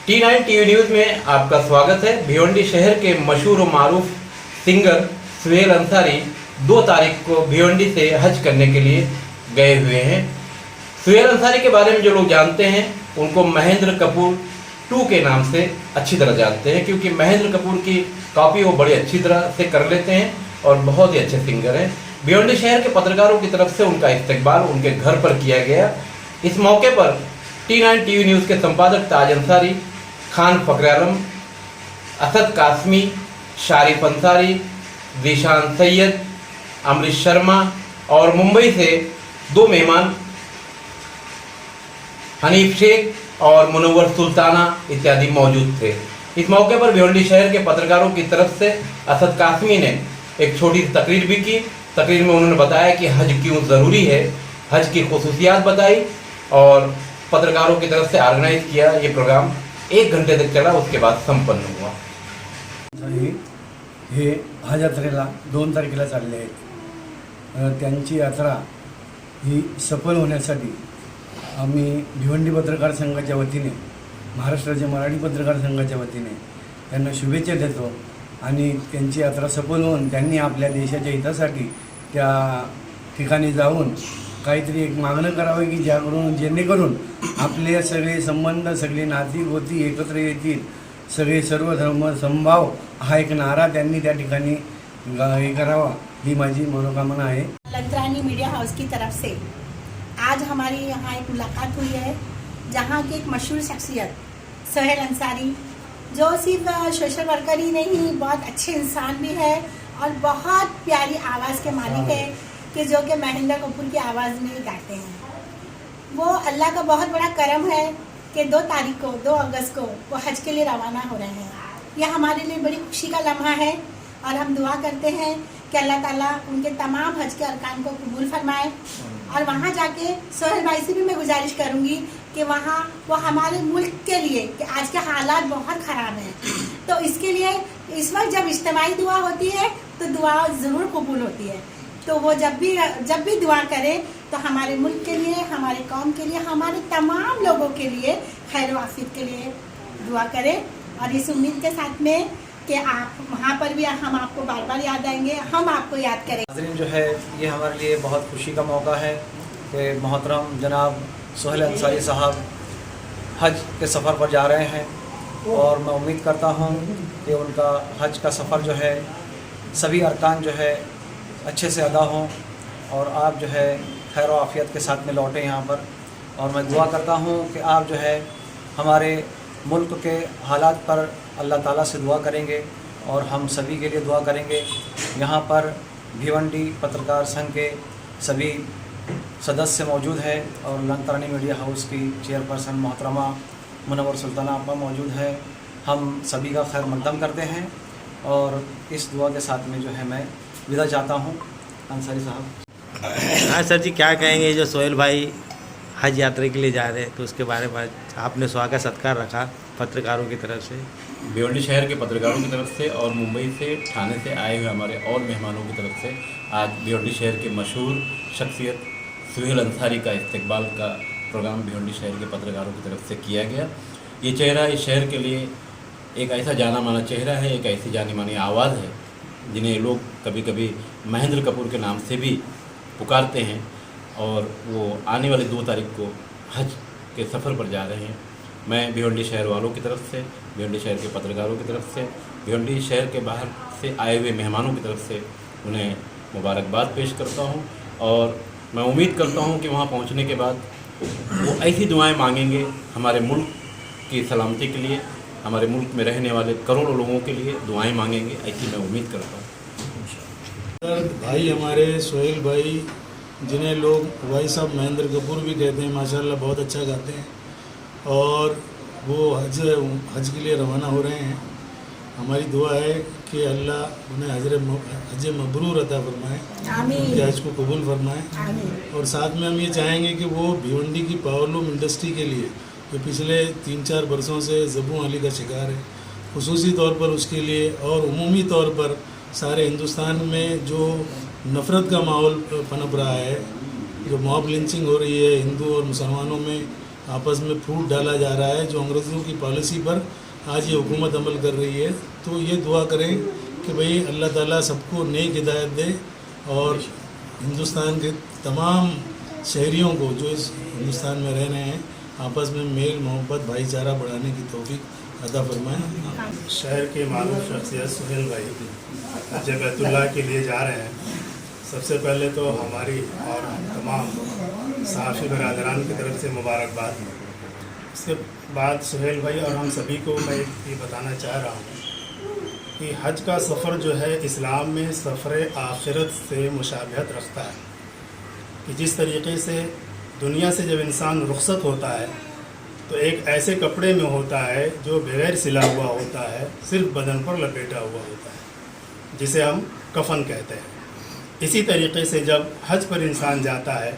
T9 TV news में आपका स्वागत है। भिवंडी शहर के मशहूर और मारूफ सिंगर सुहेल अंसारी 2 तारीख को भिवंडी से हज करने के लिए गए हुए हैं। सुहेल अंसारी के बारे में जो लोग जानते हैं उनको महेंद्र कपूर 2 के नाम से अच्छी तरह जानते हैं, क्योंकि महेंद्र कपूर की कॉपी वो बड़ी अच्छी तरह से कर लेते हैं और बहुत ही अच्छे सिंगर हैं। भिवंडी शहर के पत्रकारों की तरफ से उनका इस्तकबाल उनके घर पर किया गया। इस मौके पर T9 टीवी न्यूज़ के संपादक ताज अंसारी, खान फखर आलम, असद कासमी, शारिफ अंसारी, ज़ीशान सैयद, अमरीश शर्मा और मुंबई से 2 मेहमान हनीफ शेख और मुनव्वर सुल्ताना इत्यादि मौजूद थे। इस मौके पर भिवंडी शहर के पत्रकारों की तरफ से असद कासमी ने एक छोटी सी तकरीर भी की। तकरीर में उन्होंने बताया कि हज क्यों ज़रूरी है, हज की खुसूसियात बताई और पत्रकारों की तरफ से ऑर्गेनाइज किया ये प्रोग्राम 1 घंटे तक चला, उसके बाद संपन्न हुआ। हे हज यात्रेला 2 तारखेला चालले आहेत। त्यांची यात्रा ही सफल होण्यासाठी आम्ही भिवंडी पत्रकार संघाच्या वतीने, महाराष्ट्राच्या मराठी पत्रकार संघाच्या वतीने त्यांना शुभेच्छा देतो आणि त्यांची यात्रा सफल होऊन त्यांनी आपल्या देशाच्या हितासाठी त्या ठिकाणी जाऊन काहीतरी एक मागणं करावं की जेणेकरून आपले सगळे संबंध, सगळे नाती गोती एकत्र येतील, सगळे सर्व धर्म समभाव हा एक नारा त्यांनी त्या ठिकाणी हे करावा, ही माझी मनोकामना आहे। लंतरानी मीडिया हाउस की तरफ से आज हमारी यहाँ एक मुलाकात हुई है, जहाँ की एक मशहूर शख्सियत सुहेल अंसारी, जो सिर्फ सोशल वर्कर ही नहीं, बहुत अच्छे इंसान भी है और बहुत प्यारी आवाज़ के मालिक है कि जो कि महेंद्र कपूर की आवाज़ में गाते हैं। वो अल्लाह का बहुत बड़ा करम है कि 2 तारीख को, 2 अगस्त को वो हज के लिए रवाना हो रहे हैं। यह हमारे लिए बड़ी खुशी का लम्हा है और हम दुआ करते हैं कि अल्लाह ताला उनके तमाम हज के अरकान को कबूल फरमाए। और वहाँ जाके सोहेल भाई से भी मैं गुजारिश करूँगी कि वहाँ वो हमारे मुल्क के लिए, कि आज के हालात बहुत ख़राब हैं, तो इसके लिए इस वक्त जब इज्तिमाई दुआ होती है तो दुआ ज़रूर कबूल होती है। तो वो जब भी दुआ करे तो हमारे मुल्क के लिए, हमारे कौम के लिए, हमारे तमाम लोगों के लिए खैर व आफियत के लिए दुआ करें। और इस उम्मीद के साथ में कि आप वहाँ पर भी हम आपको बार बार याद आएंगे, हम आपको याद करेंगे। नाज़रीन, जो है ये हमारे लिए बहुत खुशी का मौका है कि मोहतरम जनाब सुहेल अंसारी साहब हज के सफ़र पर जा रहे हैं और मैं उम्मीद करता हूँ कि उनका हज का सफ़र जो है सभी अरकान जो है अच्छे से अदा हों और आप जो है खैर व आफियत के साथ में लौटें यहाँ पर। और मैं दुआ करता हूँ कि आप जो है हमारे मुल्क के हालात पर अल्लाह ताला से दुआ करेंगे और हम सभी के लिए दुआ करेंगे। यहाँ पर भिवंडी पत्रकार संघ के सभी सदस्य मौजूद हैं और लंतरानी मीडिया हाउस की चेयरपर्सन मोहतरमा मुनव्वर सुल्ताना आपा मौजूद है। हम सभी का खैर मकदम करते हैं और इस दुआ के साथ में जो है मैं विदा चाहता हूँ। अंसारी साहब। हाँ सर जी, क्या कहेंगे जो सोहेल भाई हज यात्रा के लिए जा रहे हैं, तो उसके बारे में आपने स्वागत सत्कार रखा पत्रकारों की तरफ से? भिवंडी शहर के पत्रकारों की तरफ से और मुंबई से, ठाणे से आए हुए हमारे और मेहमानों की तरफ से आज भिवंडी शहर के मशहूर शख्सियत सुहेल अंसारी का इस्तकबाल का प्रोग्राम भिवंडी शहर के पत्रकारों की तरफ से किया गया। ये चेहरा इस शहर के लिए एक ऐसा जाना माना चेहरा है, एक ऐसी जानी मानी आवाज़ है जिन्हें लोग कभी कभी महेंद्र कपूर के नाम से भी पुकारते हैं और वो आने वाले 2 तारीख को हज के सफ़र पर जा रहे हैं। मैं भिवंडी शहर वालों की तरफ से, भिवंडी शहर के पत्रकारों की तरफ से, भिवंडी शहर के बाहर से आए हुए मेहमानों की तरफ से उन्हें मुबारकबाद पेश करता हूँ और मैं उम्मीद करता हूँ कि वहाँ पहुँचने के बाद वो ऐसी दुआएं मांगेंगे हमारे मुल्क की सलामती के लिए, हमारे मुल्क में रहने वाले करोड़ों लोगों के लिए दुआएं मांगेंगे, ऐसी मैं उम्मीद करता हूँ। भाई हमारे सोहेल भाई, जिन्हें लोग भाई साहब महेंद्र कपूर भी कहते हैं, माशाल्लाह बहुत अच्छा गाते हैं और वो हज के लिए रवाना हो रहे हैं। हमारी दुआ है कि अल्लाह उन्हें हज मबरूर अता फरमाए, उनके हज को कबूल फरमाए। और साथ में हम ये चाहेंगे कि वो भिवंडी की पावरलूम इंडस्ट्री के लिए, जो पिछले 3-4 वर्षों से ज़बू अली का शिकार है, खुसूसी तौर पर उसके लिए और उमूमी तौर पर सारे हिंदुस्तान में जो नफ़रत का माहौल पनप रहा है, जो मॉब लिंचिंग हो रही है हिंदू और मुसलमानों में, आपस में फूट डाला जा रहा है, जो अंग्रेज़ों की पॉलिसी पर आज ये हुकूमत अमल कर रही है। तो ये दुआ करें कि भाई अल्लाह ताला सबको नेक हिदायत दे और हिंदुस्तान के तमाम शहरियों को जो इस हिंदुस्तान में रह रहे हैं आपस में मेल मोहब्बत भाईचारा बढ़ाने की तौफीक अता फरमाएं। शहर के मारूफ शख्सियत सुहेल भाई हज बैतुल्लाह के लिए जा रहे हैं। सबसे पहले तो हमारी और तमाम सहाफ़ी बरादरान की तरफ से मुबारकबाद। इसके बाद सुहेल भाई और हम सभी को मैं ये बताना चाह रहा हूँ कि हज का सफ़र जो है इस्लाम में सफ़र आखिरत से मुशाबहत रखता है कि जिस तरीके से दुनिया से जब इंसान रुखसत होता है तो एक ऐसे कपड़े में होता है जो बगैर सिला हुआ होता है, सिर्फ बदन पर लपेटा हुआ होता है, जिसे हम कफन कहते हैं। इसी तरीके से जब हज पर इंसान जाता है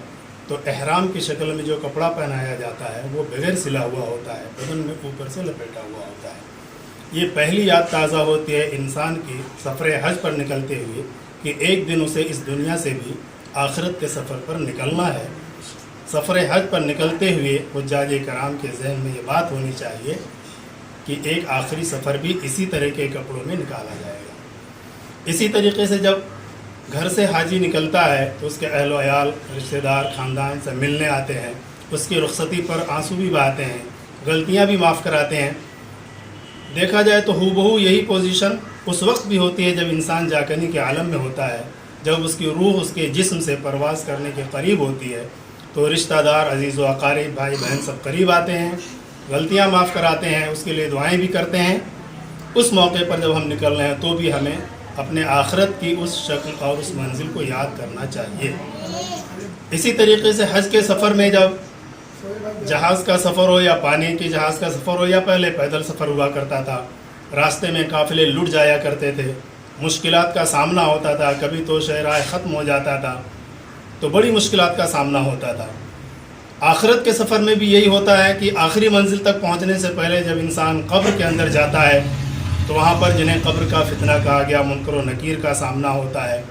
तो एहराम की शक्ल में जो कपड़ा पहनाया जाता है वो बगैर सिला हुआ होता है, बदन में ऊपर से लपेटा हुआ होता है। ये पहली याद ताज़ा होती है इंसान की सफ़र हज पर निकलते हुए कि एक दिन उसे इस दुनिया से भी आखिरत के सफ़र पर निकलना है। सफ़र हज पर निकलते हुए हुज्जाज कराम के जहन में ये बात होनी चाहिए कि एक आखिरी सफ़र भी इसी तरह के कपड़ों में निकाला जाएगा। इसी तरीके से जब घर से हाजी निकलता है तो उसके अहल व अयाल, रिश्तेदार, ख़ानदान से मिलने आते हैं, उसकी रुखसती पर आंसू भी बहाते हैं, गलतियां भी माफ़ कराते हैं। देखा जाए तो हूबहू यही पोजीशन उस वक्त भी होती है जब इंसान जाकनी के आलम में होता है, जब उसकी रूह उसके जिस्म से परवाज़ करने के करीब होती है तो रिश्तेदार, अजीज़ व अकारीब, भाई बहन सब करीब आते हैं, गलतियां माफ़ कराते हैं, उसके लिए दुआएं भी करते हैं। उस मौके पर जब हम निकल रहे हैं तो भी हमें अपने आखिरत की उस शक्ल और उस मंजिल को याद करना चाहिए। इसी तरीके से हज के सफ़र में जब जहाज़ का सफ़र हो या पानी के जहाज़ का सफ़र हो या पहले पैदल सफ़र हुआ करता था, रास्ते में काफ़िले लुट जाया करते थे, मुश्किलात का सामना होता था, कभी तो शहराए ख़त्म हो जाता था, तो बड़ी मुश्किलात का सामना होता था। आखिरत के सफ़र में भी यही होता है कि आखिरी मंजिल तक पहुँचने से पहले जब इंसान कब्र के अंदर जाता है तो वहाँ पर जिन्हें कब्र का फितना कहा गया, मुनकर व नकीर का सामना होता है।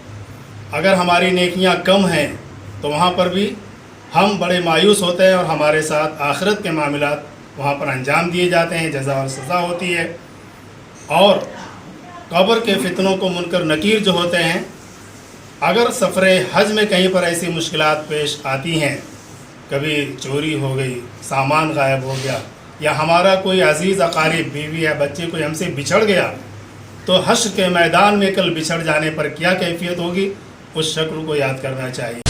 अगर हमारी नेकियां कम हैं तो वहाँ पर भी हम बड़े मायूस होते हैं और हमारे साथ आखिरत के मामलात वहाँ पर अंजाम दिए जाते हैं, जज़ा और सज़ा होती है। और कब्र के फितनों को मुनकर नकीर जो होते हैं, अगर सफ़र हज में कहीं पर ऐसी मुश्किलात पेश आती हैं, कभी चोरी हो गई, सामान गायब हो गया, या हमारा कोई अजीज़ अकारीब, बीवी या बच्चे कोई हमसे बिछड़ गया, तो हश्र के मैदान में कल बिछड़ जाने पर क्या कैफियत होगी, उस शक्ल को याद करना चाहिए।